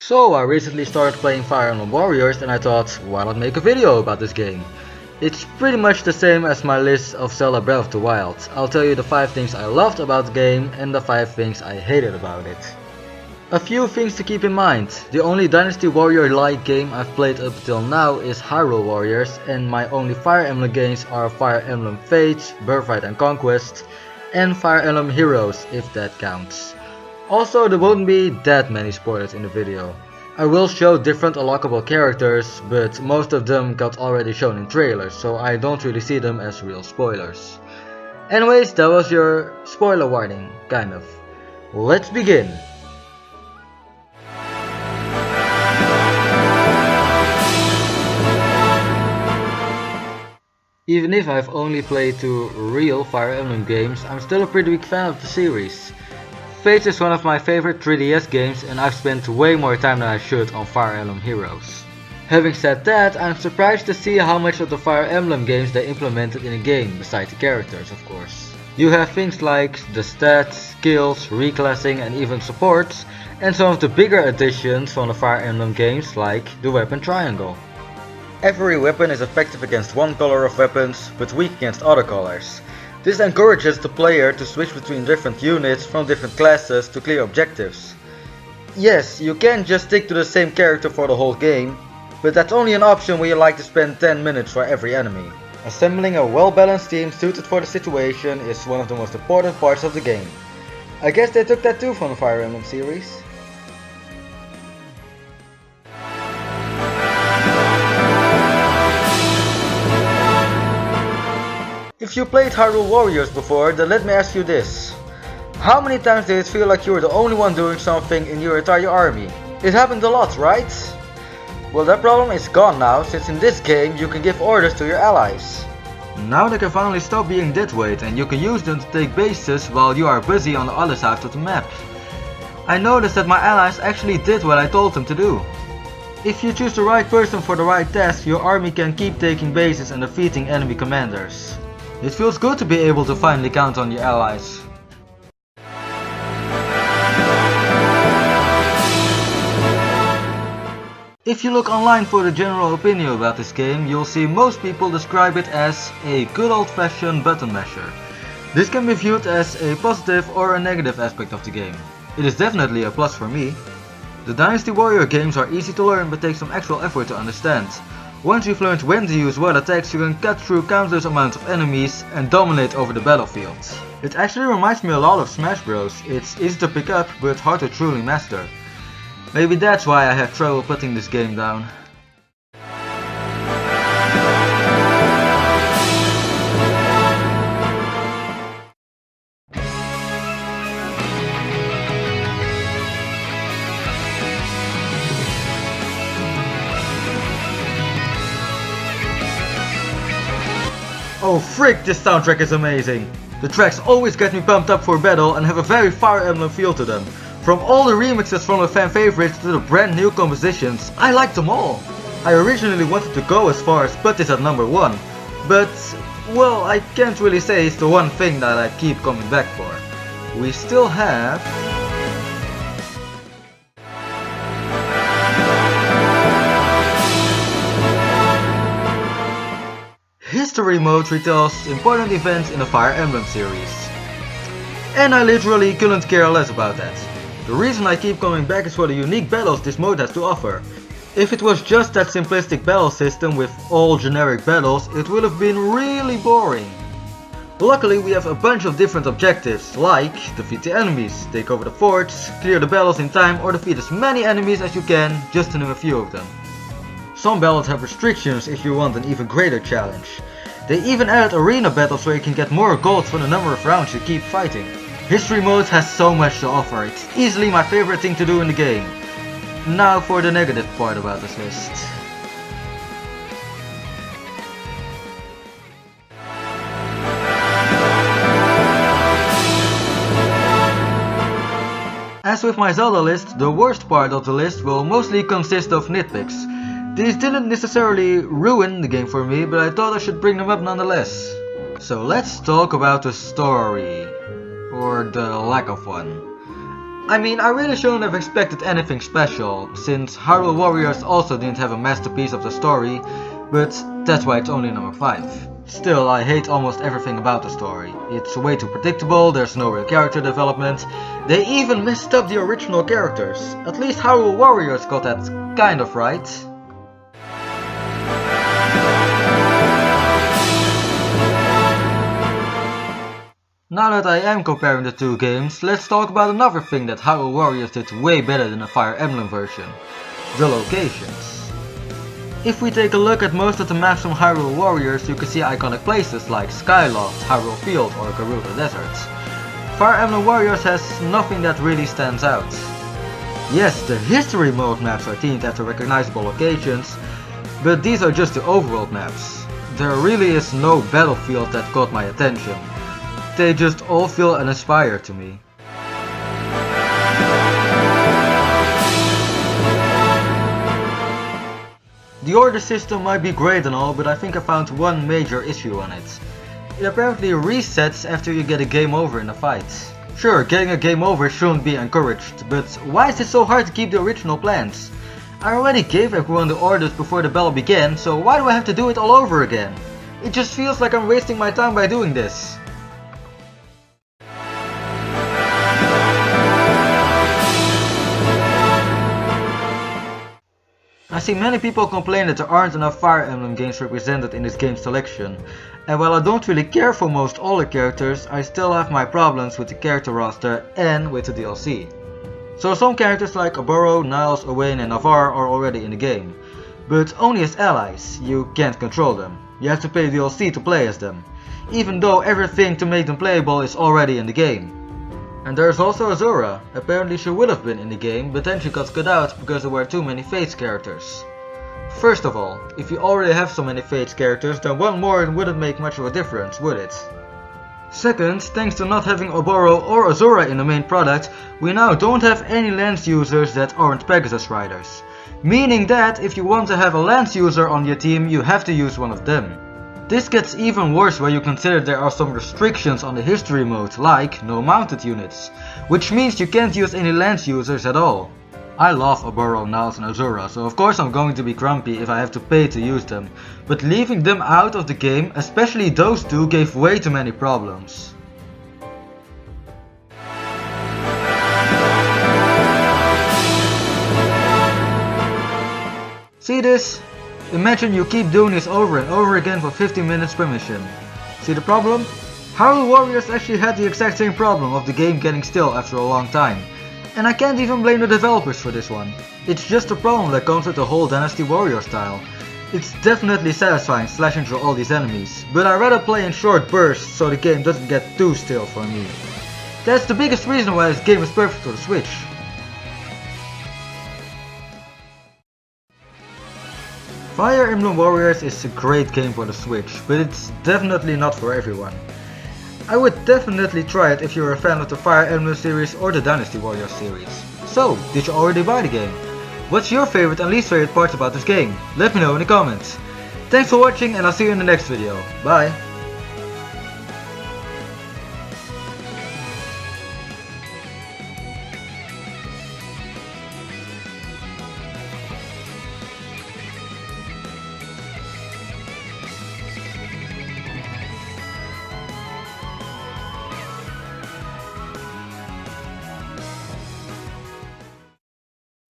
So I recently started playing Fire Emblem Warriors and I thought, why not make a video about this game? It's pretty much the same as my list of Zelda Breath of the Wild. I'll tell you the 5 things I loved about the game and the 5 things I hated about it. A few things to keep in mind. The only Dynasty Warrior-like game I've played up until now is Hyrule Warriors, and my only Fire Emblem games are Fire Emblem Fates, Birthright and Conquest, and Fire Emblem Heroes, if that counts. Also, there won't be that many spoilers in the video. I will show different unlockable characters, but most of them got already shown in trailers, so I don't really see them as real spoilers. Anyways, that was your spoiler warning, kind of. Let's begin! Even if I've only played 2 real Fire Emblem games, I'm still a pretty big fan of the series. Fates is one of my favorite 3DS games and I've spent way more time than I should on Fire Emblem Heroes. Having said that, I'm surprised to see how much of the Fire Emblem games they implemented in a game, besides the characters of course. You have things like the stats, skills, reclassing and even supports, and some of the bigger additions from the Fire Emblem games like the weapon triangle. Every weapon is effective against one color of weapons, but weak against other colors. This encourages the player to switch between different units from different classes to clear objectives. Yes, you can just stick to the same character for the whole game, but that's only an option when you like to spend 10 minutes for every enemy. Assembling a well-balanced team suited for the situation is one of the most important parts of the game. I guess they took that too from the Fire Emblem series. If you played Hyrule Warriors before, then let me ask you this. How many times did it feel like you were the only one doing something in your entire army? It happened a lot, right? Well, that problem is gone now, since in this game you can give orders to your allies. Now they can finally stop being deadweight and you can use them to take bases while you are busy on the other side of the map. I noticed that my allies actually did what I told them to do. If you choose the right person for the right task, your army can keep taking bases and defeating enemy commanders. It feels good to be able to finally count on your allies. If you look online for the general opinion about this game, you'll see most people describe it as a good old-fashioned button masher. This can be viewed as a positive or a negative aspect of the game. It is definitely a plus for me. The Dynasty Warrior games are easy to learn but take some actual effort to understand. Once you've learned when to use what attacks, you can cut through countless amounts of enemies and dominate over the battlefield. It actually reminds me a lot of Smash Bros. It's easy to pick up but hard to truly master. Maybe that's why I have trouble putting this game down. Oh frick, this soundtrack is amazing! The tracks always get me pumped up for battle and have a very Fire Emblem feel to them. From all the remixes from the fan favorites to the brand new compositions, I like them all! I originally wanted to go as far as put this at number 1, but well, I can't really say it's the one thing that I keep coming back for. We still have... History mode retells important events in the Fire Emblem series. And I literally couldn't care less about that. The reason I keep coming back is for the unique battles this mode has to offer. If it was just that simplistic battle system with all generic battles, it would have been really boring. Luckily we have a bunch of different objectives, like defeat the enemies, take over the forts, clear the battles in time or defeat as many enemies as you can, just to name a few of them. Some battles have restrictions if you want an even greater challenge. They even added arena battles where you can get more gold for the number of rounds you keep fighting. History mode has so much to offer, it's easily my favorite thing to do in the game. Now for the negative part about this list. As with my Zelda list, the worst part of the list will mostly consist of nitpicks. These didn't necessarily ruin the game for me, but I thought I should bring them up nonetheless. So let's talk about the story. Or the lack of one. I mean, I really shouldn't have expected anything special, since Hyrule Warriors also didn't have a masterpiece of the story, but that's why it's only number 5. Still, I hate almost everything about the story. It's way too predictable, there's no real character development, they even messed up the original characters. At least Hyrule Warriors got that kind of right. Now that I am comparing the two games, let's talk about another thing that Hyrule Warriors did way better than the Fire Emblem version. The locations. If we take a look at most of the maps from Hyrule Warriors, you can see iconic places like Skyloft, Hyrule Field or Gerudo Desert. Fire Emblem Warriors has nothing that really stands out. Yes, the history mode maps are themed after recognizable locations, but these are just the overworld maps. There really is no battlefield that caught my attention. They just all feel uninspired to me. The order system might be great and all, but I think I found one major issue on it. It apparently resets after you get a game over in a fight. Sure, getting a game over shouldn't be encouraged, but why is it so hard to keep the original plans? I already gave everyone the orders before the battle began, so why do I have to do it all over again? It just feels like I'm wasting my time by doing this. I see many people complain that there aren't enough Fire Emblem games represented in this game's selection, and while I don't really care for most all the characters, I still have my problems with the character roster and with the DLC. So some characters like Oboro, Niles, Owain and Navarre are already in the game, but only as allies, you can't control them. You have to pay DLC to play as them, even though everything to make them playable is already in the game. And there's also Azura. Apparently she would have been in the game, but then she got cut out because there were too many Fates characters. First of all, if you already have so many Fates characters, then one more wouldn't make much of a difference, would it? Second, thanks to not having Oboro or Azura in the main product, we now don't have any Lance users that aren't Pegasus Riders. Meaning that if you want to have a Lance user on your team, you have to use one of them. This gets even worse when you consider there are some restrictions on the history mode, like no mounted units, which means you can't use any Lance users at all. I love Oboro, Niles and Azura, so of course I'm going to be grumpy if I have to pay to use them, but leaving them out of the game, especially those two, gave way too many problems. See this? Imagine you keep doing this over and over again for 15 minutes per mission. See the problem? Hyrule Warriors actually had the exact same problem of the game getting still after a long time. And I can't even blame the developers for this one. It's just a problem that comes with the whole Dynasty Warrior style. It's definitely satisfying slashing through all these enemies, but I'd rather play in short bursts so the game doesn't get too still for me. That's the biggest reason why this game is perfect for the Switch. Fire Emblem Warriors is a great game for the Switch, but it's definitely not for everyone. I would definitely try it if you're a fan of the Fire Emblem series or the Dynasty Warriors series. So, did you already buy the game? What's your favorite and least favorite parts about this game? Let me know in the comments. Thanks for watching and I'll see you in the next video. Bye!